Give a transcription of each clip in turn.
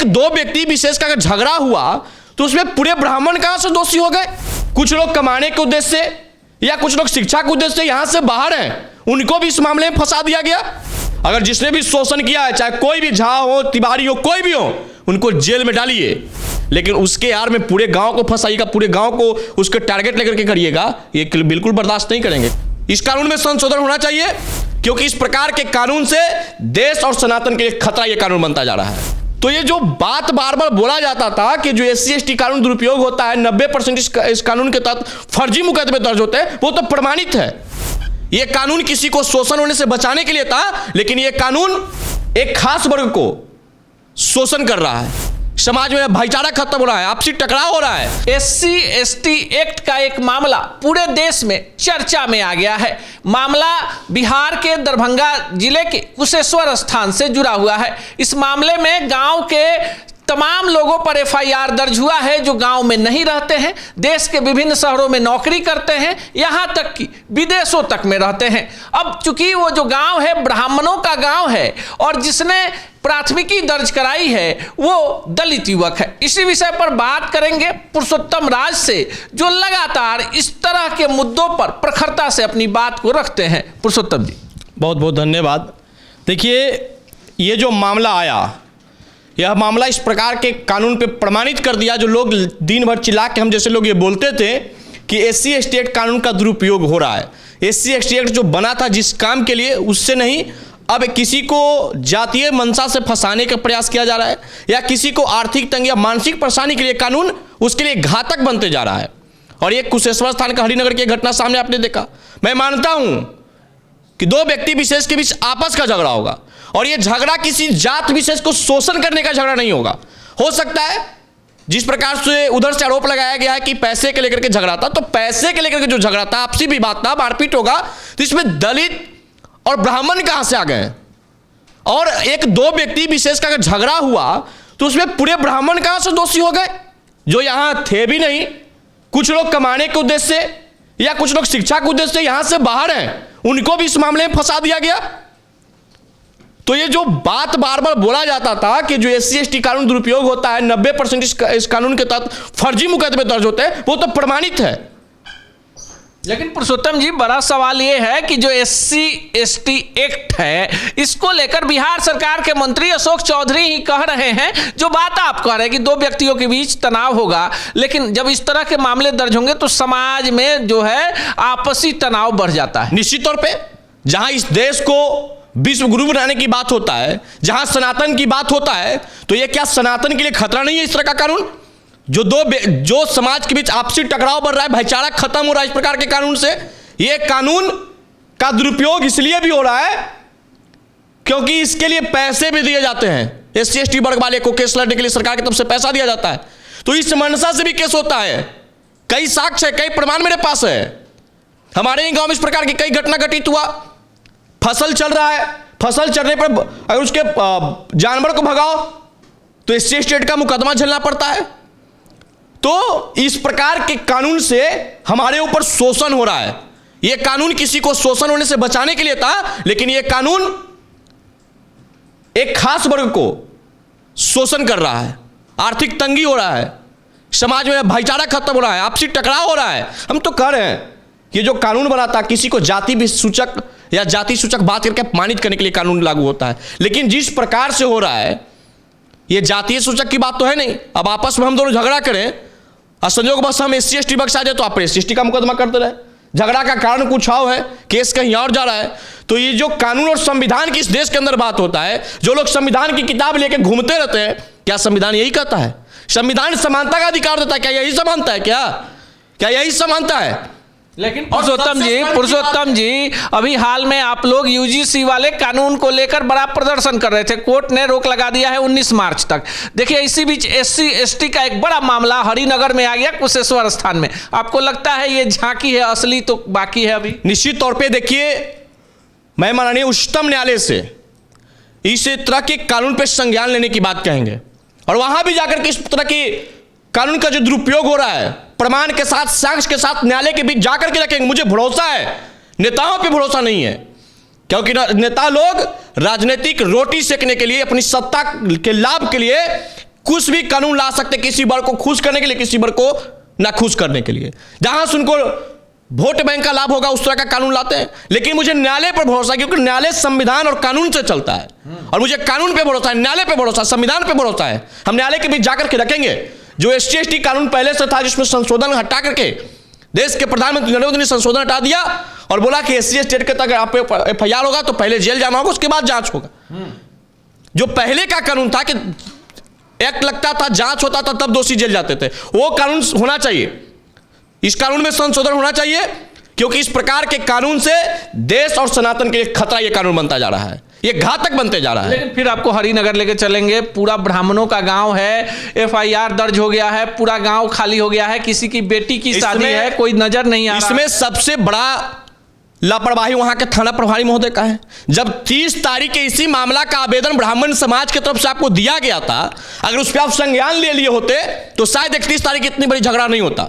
एक दो व्यक्ति विशेष का अगर झगड़ा हुआ तो उसमें पूरे ब्राह्मण कहां से दोषी हो गए? कुछ लोग कमाने के उद्देश्य से या कुछ लोग शिक्षा के उद्देश्य से यहां से बाहर हैं, उनको भी इस मामले में फंसा दिया गया। अगर जिसने भी शोषण किया है, चाहे कोई भी झा हो, तिवारी हो, कोई भी हो, उनको जेल में डालिए, लेकिन उसके यार में पूरे गांव को फंसाइएगा, पूरे गांव को उसके टारगेट लेकर के करिएगा, ये बिल्कुल बर्दाश्त नहीं करेंगे। इस कानून में संशोधन होना चाहिए, क्योंकि इस प्रकार के कानून से देश और सनातन के लिए खतरा ये कानून बनता जा रहा है। तो ये जो बात बार बार बोला जाता था कि जो SC/ST कानून दुरुपयोग होता है, 90% इस कानून के तहत फर्जी मुकदमे दर्ज होते हैं, वो तो प्रमाणित है। ये कानून किसी को शोषण होने से बचाने के लिए था, लेकिन ये कानून एक खास वर्ग को शोषण कर रहा है। समाज में भाईचारा खत्म हो रहा है, आपसी टकराव हो रहा है। SC/ST एक्ट का एक मामला पूरे देश में चर्चा में आ गया है। मामला बिहार के दरभंगा जिले के कुशेश्वर स्थान से जुड़ा हुआ है। इस मामले में गांव के तमाम लोगों पर FIR दर्ज हुआ है जो गांव में नहीं रहते हैं, देश के विभिन्न शहरों में नौकरी करते हैं, यहां तक कि विदेशों तक में रहते हैं। अब चूंकि वो जो गांव है ब्राह्मणों का गांव है और जिसने प्राथमिकी दर्ज कराई है वो दलित युवक है। इसी विषय पर बात करेंगे पुरुषोत्तम राज से, जो लगातार इस तरह के मुद्दों पर प्रखरता से अपनी बात को रखते हैं। पुरुषोत्तम जी, बहुत बहुत धन्यवाद। देखिए, ये जो मामला आया, यह मामला इस प्रकार के कानून पे प्रमाणित कर दिया, जो लोग दिन भर चिल्ला के हम जैसे लोग ये बोलते थे कि SC/ST एक्ट कानून का दुरुपयोग हो रहा है। SC/ST एक्ट जो बना था जिस काम के लिए, उससे नहीं, अब किसी को जातीय मंशा से फंसाने का प्रयास किया जा रहा है, या किसी को आर्थिक तंगी या मानसिक परेशानी के लिए कानून उसके लिए घातक बनते जा रहा है। और ये कुशेश्वर स्थान का हरिनगर की घटना सामने आपने देखा। मैं मानता हूं कि दो व्यक्ति विशेष के बीच आपस का झगड़ा होगा, और ये झगड़ा किसी जात विशेष को शोषण करने का झगड़ा नहीं होगा। हो सकता है जिस प्रकार से उधर से आरोप लगाया गया है कि पैसे के लेकर के झगड़ा था, तो पैसे के लेकर के जो झगड़ा था, आपसी विवाद था, मारपीट होगा, तो इसमें दलित और ब्राह्मण कहां से आ गए? और एक दो व्यक्ति विशेष का अगर झगड़ा हुआ तो उसमें पूरे ब्राह्मण कहां से दोषी हो गए, जो यहां थे भी नहीं। कुछ लोग कमाने के उद्देश्य से या कुछ लोग शिक्षा के उद्देश्य से यहां से बाहर हैं, उनको भी इस मामले में फंसा दिया गया। तो ये जो बात बार बार बोला जाता था कि जो SC/ST कानून दुरुपयोग होता है, 90% इस कानून के तहत फर्जी मुकदमे दर्ज होते हैं, वो तो प्रमाणित है। लेकिन पुरुषोत्तम जी, बड़ा सवाल ये है कि जो SC/ST एक्ट है, इसको लेकर बिहार सरकार के मंत्री अशोक चौधरी ही कह रहे हैं, जो बात आप कह रहे हैं कि दो व्यक्तियों के बीच तनाव होगा, लेकिन जब इस तरह के मामले दर्ज होंगे तो समाज में जो है आपसी तनाव बढ़ जाता है। निश्चित तौर पर जहां इस देश को विश्व गुरु बनाने की बात होता है, जहां सनातन की बात होता है, तो ये क्या सनातन के लिए खतरा नहीं है इस तरह का कानून? जो समाज के बीच आपसी टकराव बढ़ रहा है, भाईचारा खत्म हो रहा है इस प्रकार के कानून से। ये कानून का दुरुपयोग इसलिए भी हो रहा है क्योंकि इसके लिए पैसे भी दिए जाते हैं। SC/ST वर्ग वाले को केस लड़ने के लिए सरकार की तरफ से पैसा दिया जाता है, तो इस मंशा से भी केस होता है। कई साक्ष्य है, कई प्रमाण मेरे पास है। हमारे ही गांव में इस प्रकार की कई घटना घटित हुआ। फसल चल रहा है, फसल चलने पर अगर उसके जानवर को भगाओ तो SC/ST का मुकदमा झेलना पड़ता है। तो इस प्रकार के कानून से हमारे ऊपर शोषण हो रहा है। यह कानून किसी को शोषण होने से बचाने के लिए था, लेकिन यह कानून एक खास वर्ग को शोषण कर रहा है, आर्थिक तंगी हो रहा है, समाज में भाईचारा खत्म हो रहा है, आपसी टकराव हो रहा है। हम तो कह रहे हैं कि जो कानून बना था, किसी को जाति भी सूचक या जाति सूचक बात करके अपमानित करने के लिए कानून लागू होता है, लेकिन जिस प्रकार से हो रहा है, यह जातीय सूचक की बात तो है नहीं। अब आपस में हम दोनों झगड़ा करें और संयोग बस हम SC/ST बख्शा जाए तो आप SC/ST का मुकदमा करते रहे, झगड़ा का कारण कुछ और है, केस कहीं और जा रहा है। तो ये जो कानून और संविधान की इस देश के अंदर बात होता है, जो लोग संविधान की किताब लेके घूमते रहते हैं, क्या संविधान यही कहता है? संविधान समानता का अधिकार देता है, क्या यही समानता है? क्या यही समानता है? लेकिन पुरुषोत्तम जी, अभी हाल में आप लोग UGC वाले कानून को लेकर बड़ा प्रदर्शन कर रहे थे, कोर्ट ने रोक लगा दिया है 19 मार्च तक। देखिए, इसी बीच SC/ST का एक बड़ा मामला हरिनगर में आ गया, कुशेश्वर स्थान में। आपको लगता है ये झांकी है, असली तो बाकी है अभी? निश्चित तौर पे देखिए, मैं माननीय उच्चतम न्यायालय से इस तरह के कानून पे संज्ञान लेने की बात कहेंगे, और वहां भी जाकर के इस तरह की कानून का जो दुरुपयोग हो रहा है, प्रमाण के साथ, साक्ष्य के साथ न्यायालय के बीच जाकर के रखेंगे। मुझे भरोसा है, नेताओं पे भरोसा नहीं है, क्योंकि नेता लोग राजनीतिक रोटी सेकने के लिए, अपनी सत्ता के लाभ के लिए कुछ भी कानून ला सकते किसी वर्ग को खुश करने के लिए, किसी वर्ग को नाखुश करने के लिए। जहां से उनको वोट बैंक का लाभ होगा उस तरह का कानून लाते हैं। लेकिन मुझे न्यायालय पर भरोसा है, क्योंकि न्यायालय संविधान और कानून से चलता है, और मुझे कानून पे भरोसा है, न्यायालय पे भरोसा है, संविधान पे भरोसा है। हम न्यायालय के बीच जाकर के रखेंगे। जो SC/ST कानून पहले से था, जिसमें संशोधन हटा करके देश के प्रधानमंत्री नरेंद्र मोदी ने संशोधन हटा दिया और बोला कि SC/ST के तक आप FIR होगा तो पहले जेल जाना होगा, उसके बाद जांच होगा। जो पहले का कानून था कि एक्ट लगता था, जांच होता था, तब दोषी जेल जाते थे, वो कानून होना चाहिए। इस कानून में संशोधन होना चाहिए, क्योंकि इस प्रकार के कानून से देश और सनातन के लिए खतरा ये कानून बनता जा रहा है, ये घातक बनते जा रहा है। लेकिन फिर आपको हरिनगर लेके चलेंगे, पूरा ब्राह्मणों का गांव है, FIR दर्ज हो गया है, पूरा गांव खाली हो गया है, किसी की बेटी की शादी है, कोई नजर नहीं आ रहा। इसमें सबसे बड़ा लापरवाही वहां के थाना प्रभारी महोदय का है। जब 30 तारीख के इसी मामला का आवेदन ब्राह्मण समाज की तरफ से आपको दिया गया था, अगर उस पर आप संज्ञान ले लिए होते तो शायद 31 तारीख इतनी बड़ी झगड़ा नहीं होता।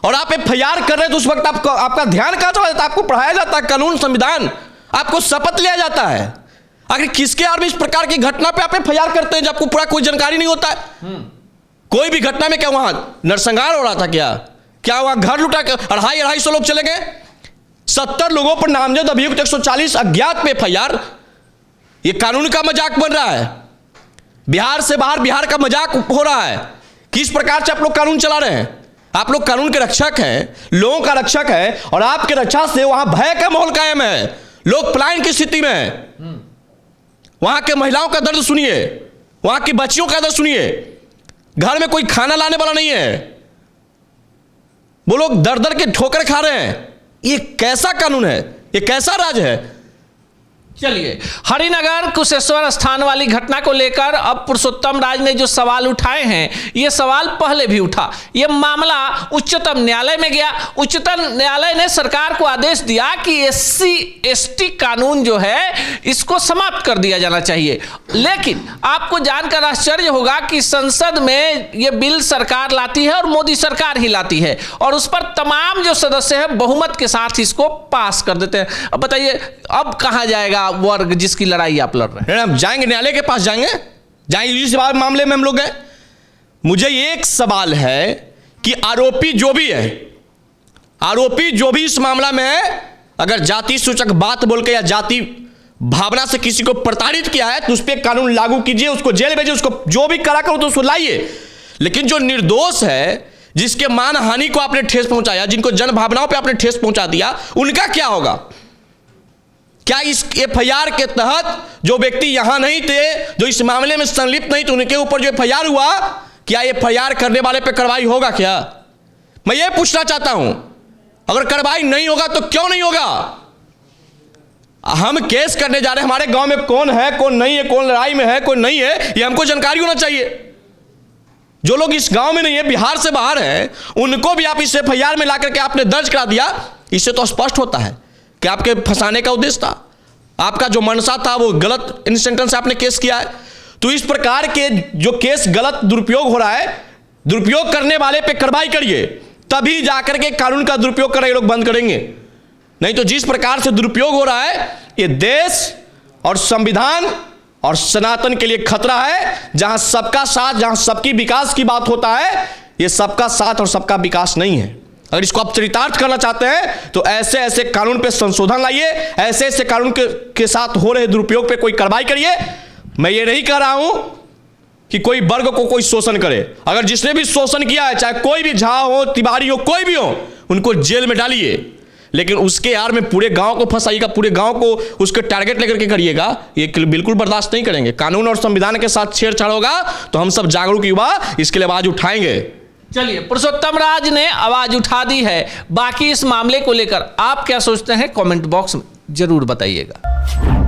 और आप FIR कर रहे तो उस वक्त आपका ध्यान कहां चला जाता? आपको पढ़ाया जाता है कानून संविधान, आपको शपथ लिया जाता है। आखिर किसके आर में इस प्रकार की घटना पे आप FIR करते हैं जब आपको पूरा कोई जानकारी नहीं होता है? कोई भी घटना में क्या वहां नरसंहार हो रहा था? क्या वहां घर लुटा के 250-250 लोग चले गए? 70 लोगों पर नामजद अभियुक्त, 140 अज्ञात पे FIR। ये कानून का मजाक बन रहा है। बिहार से बाहर बिहार का मजाक हो रहा है। किस प्रकार से आप लोग कानून चला रहे हैं? आप लोग कानून के रक्षक हैं, लोगों का रक्षक है, और आपके रक्षा से वहां भय का माहौल कायम है, लोग पलायन की स्थिति में। वहां के महिलाओं का दर्द सुनिए, वहां की बच्चियों का दर्द सुनिए। घर में कोई खाना लाने वाला नहीं है, वो लोग दर दर के ठोकर खा रहे हैं। ये कैसा कानून है? ये कैसा राज है? चलिए, हरिनगर कुशेश्वर स्थान वाली घटना को लेकर अब पुरुषोत्तम राज ने जो सवाल उठाए हैं, ये सवाल पहले भी उठा। ये मामला उच्चतम न्यायालय में गया। उच्चतम न्यायालय ने सरकार को आदेश दिया कि SC/ST कानून जो है इसको समाप्त कर दिया जाना चाहिए। लेकिन आपको जानकर आश्चर्य होगा कि संसद में ये बिल सरकार लाती है और मोदी सरकार ही लाती है, और उस पर तमाम जो सदस्य हैं बहुमत के साथ इसको पास कर देते हैं। अब बताइए, अब कहां जाएगा वर्ग जिसकी लड़ाई आप लड़ रहे हैं? हम जाएंगे, न्यायालय के पास जाएंगे इस मामले में हम लोग गए। मुझे एक सवाल है कि आरोपी जो भी इस मामला में है, अगर जाति सूचक बात बोल के या जाति भावना से किसी को प्रताड़ित किया है तो उस पर कानून लागू कीजिए, उसको जेल भेजिए, उसको जो भी करा करो तो उसको लाइए। लेकिन जो निर्दोष है, जिसके मान हानि को आपने ठेस पहुंचाया, जिनको जन भावनाओं पे आपने ठेस पहुंचा दिया, उनका क्या होगा? क्या इस FIR के तहत जो व्यक्ति यहां नहीं थे, जो इस मामले में संलिप्त नहीं थे, उनके ऊपर जो FIR हुआ, क्या FIR करने वाले पे कार्रवाई होगा? क्या मैं ये पूछना चाहता हूं। अगर कार्रवाई नहीं होगा तो क्यों नहीं होगा? हम केस करने जा रहे हैं, हमारे गांव में कौन है, कौन नहीं है, कौन लड़ाई में है, कौन नहीं है, ये हमको जानकारी होना चाहिए। जो लोग इस गांव में नहीं है, बिहार से बाहर है, उनको भी आप इस FIR में लाकर के आपने दर्ज करा दिया। इससे तो स्पष्ट होता है कि आपके फंसाने का उद्देश्य था, आपका जो मनसा था वो गलत इंस्टेंशन से आपने केस किया है। तो इस प्रकार के जो केस गलत दुरुपयोग हो रहा है, दुरुपयोग करने वाले पे कार्रवाई करिए, तभी जाकर के कानून का दुरुपयोग करना ये लोग बंद करेंगे। नहीं तो जिस प्रकार से दुरुपयोग हो रहा है, ये देश और संविधान और सनातन के लिए खतरा है। जहां सबका साथ, जहां सबकी विकास की बात होता है, ये सबका साथ और सबका विकास नहीं है। अगर इसको आप चरितार्थ करना चाहते हैं तो ऐसे ऐसे कानून पे संशोधन लाइए, ऐसे ऐसे कानून के साथ हो रहे दुरुपयोग पे कोई कार्रवाई करिए। मैं ये नहीं कह रहा हूं कि कोई वर्ग को कोई शोषण करे। अगर जिसने भी शोषण किया है, चाहे कोई भी झा हो, तिवारी हो, कोई भी हो, उनको जेल में डालिए। लेकिन उसके यार में पूरे गांव को फंसाइएगा, पूरे गांव को उसके टारगेट लेकर के करिएगा, ये बिल्कुल बर्दाश्त नहीं करेंगे। कानून और संविधान के साथ छेड़छाड़ होगा तो हम सब जागरूक युवा इसके लिए आवाज उठाएंगे। चलिए, पुरुषोत्तम राज ने आवाज उठा दी है। बाकी इस मामले को लेकर आप क्या सोचते हैं, कमेंट बॉक्स में जरूर बताइएगा।